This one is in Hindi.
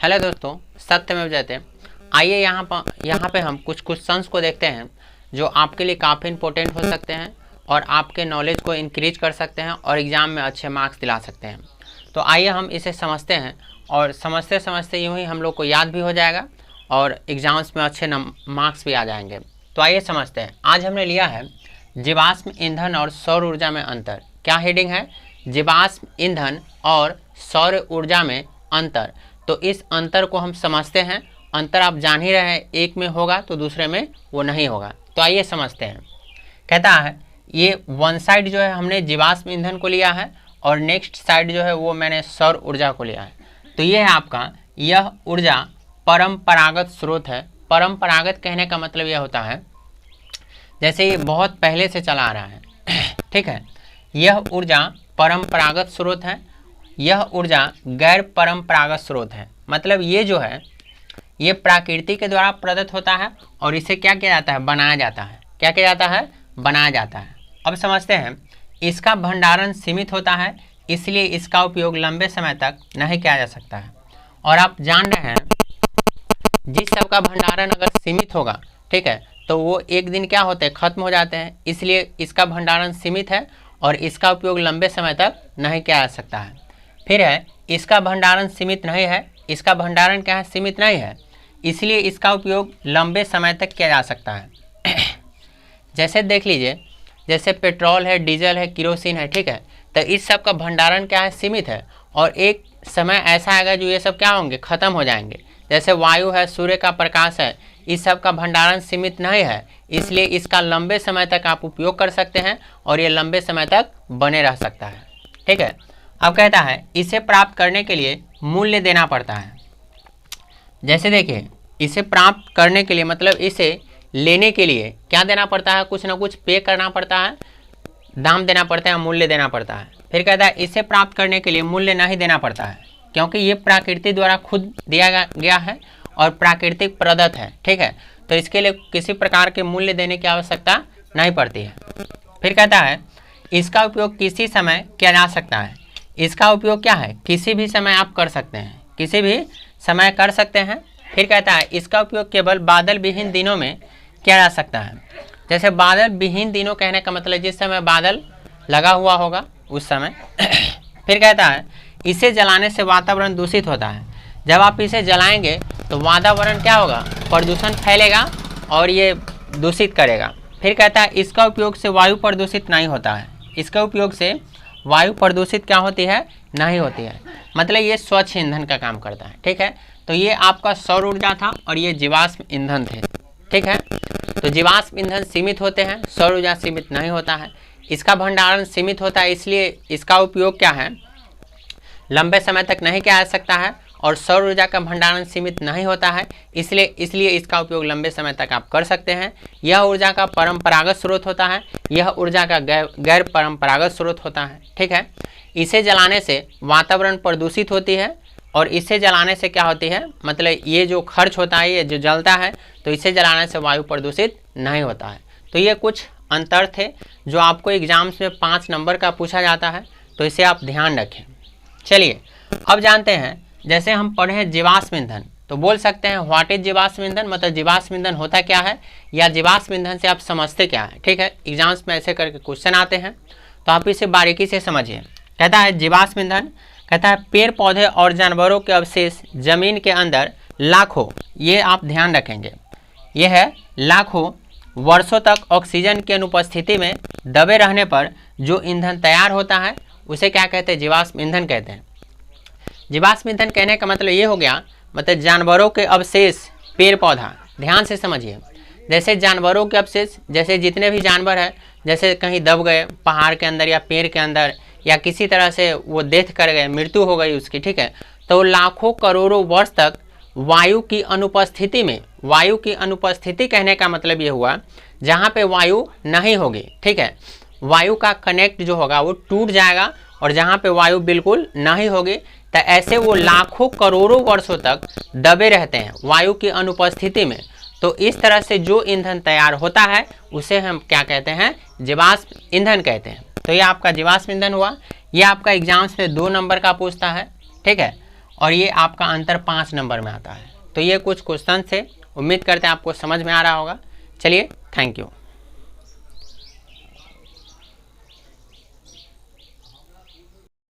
हेलो दोस्तों, सत्यमेव जयते। आइए यहाँ पे हम कुछ क्वेश्चंस को देखते हैं जो आपके लिए काफ़ी इंपॉर्टेंट हो सकते हैं और आपके नॉलेज को इंक्रीज कर सकते हैं और एग्ज़ाम में अच्छे मार्क्स दिला सकते हैं। तो आइए हम इसे समझते हैं और समझते समझते यूँ ही हम लोग को याद भी हो जाएगा और एग्ज़ाम्स में अच्छे मार्क्स भी आ जाएंगे। तो आइए समझते हैं। आज हमने लिया है जीवाश्म ईंधन और सौर ऊर्जा में अंतर। क्या हेडिंग है? जीवाश्म ईंधन और सौर ऊर्जा में अंतर। तो इस अंतर को हम समझते हैं। अंतर आप जान ही रहे हैं, एक में होगा तो दूसरे में वो नहीं होगा। तो आइए समझते हैं। कहता है ये वन साइड जो है हमने जीवाश्म ईंधन को लिया है और नेक्स्ट साइड जो है वो मैंने सौर ऊर्जा को लिया है। तो ये है आपका, यह ऊर्जा परंपरागत स्रोत है। परंपरागत कहने का मतलब यह होता है जैसे ये बहुत पहले से चला आ रहा है, ठीक है। यह ऊर्जा परंपरागत स्रोत है, यह ऊर्जा गैर परंपरागत स्रोत है। मतलब ये जो है ये प्रकृति के द्वारा प्रदत्त होता है और इसे क्या किया जाता है? बनाया जाता है। क्या किया जाता है? बनाया जाता है। अब समझते हैं। इसका भंडारण सीमित होता है, इसलिए इसका उपयोग लंबे समय तक नहीं किया जा सकता है। और आप जान रहे हैं जिस सब का भंडारण अगर सीमित होगा, ठीक है, तो वो एक दिन क्या होते हैं? खत्म हो जाते हैं। इसलिए इसका भंडारण सीमित है और इसका उपयोग लंबे समय तक नहीं किया जा सकता है। फिर है इसका भंडारण सीमित नहीं है। इसका भंडारण क्या है? सीमित नहीं है, इसलिए इसका उपयोग लंबे समय तक किया जा सकता है। जैसे देख लीजिए, जैसे पेट्रोल है, डीजल है, किरोसिन है, ठीक है, तो इस सब का भंडारण क्या है? सीमित है और एक समय ऐसा आएगा जो ये सब क्या होंगे? खत्म हो जाएंगे। जैसे वायु है, सूर्य का प्रकाश है, इस सब का भंडारण सीमित नहीं है, इसलिए इसका लंबे समय तक आप उपयोग कर सकते हैं और ये लंबे समय तक बने रह सकता है, ठीक है। अब कहता है इसे प्राप्त करने के लिए मूल्य देना पड़ता है। जैसे देखिए, इसे प्राप्त करने के लिए मतलब इसे लेने के लिए क्या देना पड़ता है? कुछ ना कुछ पे करना पड़ता है, दाम देना पड़ता है, मूल्य देना पड़ता है। फिर कहता है इसे प्राप्त करने के लिए मूल्य नहीं देना पड़ता है, क्योंकि ये प्रकृति द्वारा खुद दिया गया है और प्राकृतिक प्रदत्त है, ठीक है। तो इसके लिए किसी प्रकार के मूल्य देने की आवश्यकता नहीं पड़ती है। फिर कहता है इसका उपयोग किसी समय किया जा सकता है। इसका उपयोग क्या है? किसी भी समय आप कर सकते हैं, किसी भी समय कर सकते हैं। फिर कहता है इसका उपयोग केवल बादल विहीन दिनों में किया जा सकता है। जैसे बादल विहीन दिनों कहने का मतलब जिस समय बादल लगा हुआ होगा उस समय। फिर कहता है इसे जलाने से वातावरण दूषित होता है। जब आप इसे जलाएंगे तो वातावरण क्या होगा? प्रदूषण फैलेगा और ये दूषित करेगा। फिर कहता है इसका उपयोग से वायु प्रदूषित नहीं होता है। इसका उपयोग से वायु प्रदूषित क्या होती है? नहीं होती है। मतलब ये स्वच्छ ईंधन का काम करता है, ठीक है। तो ये आपका सौर ऊर्जा था और ये जीवाश्म ईंधन थे, ठीक है। तो जीवाश्म ईंधन सीमित होते हैं, सौर ऊर्जा सीमित नहीं होता है। इसका भंडारण सीमित होता है, इसलिए इसका उपयोग क्या है? लंबे समय तक नहीं किया जा सकता है। और सौर ऊर्जा का भंडारण सीमित नहीं होता है, इसलिए इसका उपयोग लंबे समय तक आप कर सकते हैं। यह ऊर्जा का परंपरागत स्रोत होता है, यह ऊर्जा का गैर परंपरागत स्रोत होता है, ठीक है। इसे जलाने से वातावरण प्रदूषित होती है और इसे जलाने से क्या होती है? मतलब ये जो खर्च होता है, ये जो जलता है, तो इसे जलाने से वायु प्रदूषित नहीं होता है। तो ये कुछ अंतर थे जो आपको एग्जाम्स में 5 नंबर का पूछा जाता है, तो इसे आप ध्यान रखें। चलिए अब जानते हैं। जैसे हम पढ़े हैं जीवाश्म ईंधन, तो बोल सकते हैं व्हाट इज जीवाश्म ईंधन, मतलब जीवाश्म ईंधन होता क्या है या जीवाश्म ईंधन से आप समझते क्या है, ठीक है। एग्जाम्स में ऐसे करके क्वेश्चन आते हैं, तो आप इसे बारीकी से समझिए। कहता है जीवाश्म ईंधन, कहता है पेड़ पौधे और जानवरों के अवशेष जमीन के अंदर लाखों, ये आप ध्यान रखेंगे, ये है लाखों वर्षों तक ऑक्सीजन की अनुपस्थिति में दबे रहने पर जो ईंधन तैयार होता है उसे क्या कहते हैं? जीवाश्म ईंधन कहते हैं। जीवाश्म ईंधन कहने का मतलब ये हो गया, मतलब जानवरों के अवशेष, पेड़ पौधा, ध्यान से समझिए। जैसे जानवरों के अवशेष, जैसे जितने भी जानवर हैं, जैसे कहीं दब गए पहाड़ के अंदर या पेड़ के अंदर या किसी तरह से वो डेथ कर गए, मृत्यु हो गई उसकी, ठीक है, तो लाखों करोड़ों वर्ष तक वायु की अनुपस्थिति में, वायु की अनुपस्थिति कहने का मतलब ये हुआ जहाँ पे वायु नहीं होगी, ठीक है, वायु का कनेक्ट जो होगा वो टूट जाएगा और जहाँ पे वायु बिल्कुल नहीं होगी, तो ऐसे वो लाखों करोड़ों वर्षों तक दबे रहते हैं वायु की अनुपस्थिति में। तो इस तरह से जो ईंधन तैयार होता है उसे हम क्या कहते हैं? जीवाश्म ईंधन कहते हैं। तो ये आपका जीवाश्म ईंधन हुआ। ये आपका एग्जाम्स में 2 नंबर का पूछता है, ठीक है। और ये आपका आंसर 5 नंबर में आता है। तो ये कुछ क्वेश्चन थे, उम्मीद करते हैं आपको समझ में आ रहा होगा। चलिए, थैंक यू।